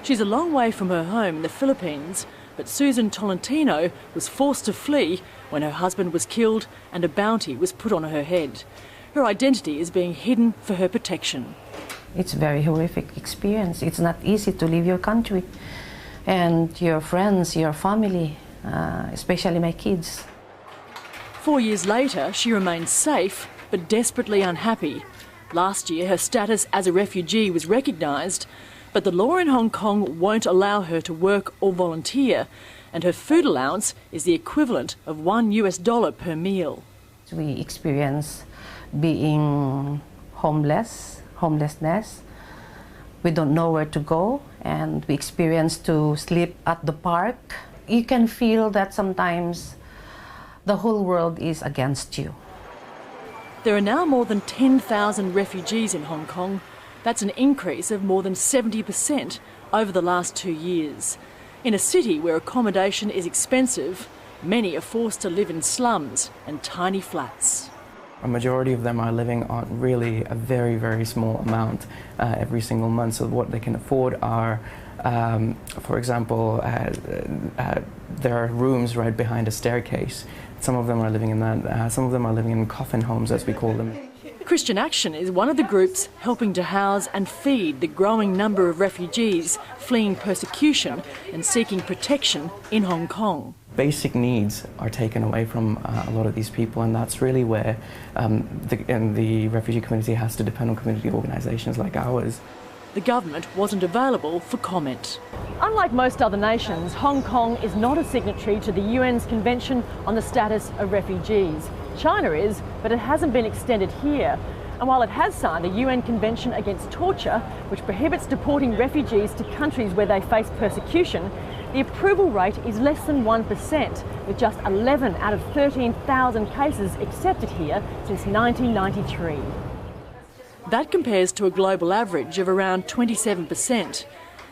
She's a long way from her home in the Philippines, but Susan Tolentino was forced to flee when her husband was killed and a bounty was put on her head. Her identity is being hidden for her protection. It's a very horrific experience. It's not easy to leave your country and your friends, your family, especially my kids. 4 years later, she remains safe but desperately unhappy. Last year, her status as a refugee was recognised, but the law in Hong Kong won't allow her to work or volunteer, and her food allowance is the equivalent of $1 per meal. We experience being homelessness. We don't know where to go, and we experience to sleep at the park. You can feel that sometimes the whole world is against you. There are now more than 10,000 refugees in Hong Kong. That's an increase of more than 70% over the last 2 years. In a city where accommodation is expensive, many are forced to live in slums and tiny flats. A majority of them are living on really a very, very small amount every single month. So what they can afford are, for example, there are rooms right behind a staircase. Some of them are living in that. Some of them are living in coffin homes, as we call them. Christian Action is one of the groups helping to house and feed the growing number of refugees fleeing persecution and seeking protection in Hong Kong. Basic needs are taken away from a lot of these people, and that's really where the refugee community has to depend on community organisations like ours. The government wasn't available for comment. Unlike most other nations, Hong Kong is not a signatory to the UN's Convention on the Status of Refugees. China is, but it hasn't been extended here. And while it has signed the UN Convention Against Torture, which prohibits deporting refugees to countries where they face persecution, the approval rate is less than 1%, with just 11 out of 13,000 cases accepted here since 1993. That compares to a global average of around 27%.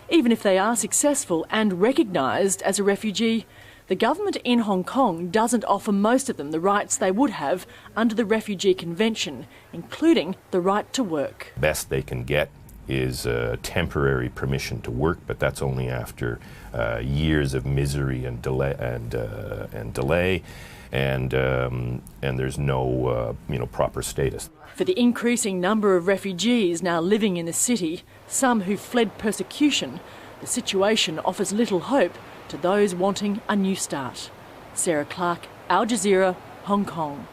Even if they are successful and recognised as a refugee, the government in Hong Kong doesn't offer most of them the rights they would have under the Refugee Convention, including the right to work. Best they can get is temporary permission to work, but that's only after years of misery and delay, and there's no proper status. For the increasing number of refugees now living in the city, some who fled persecution, the situation offers little hope to those wanting a new start. Sarah Clark, Al Jazeera, Hong Kong.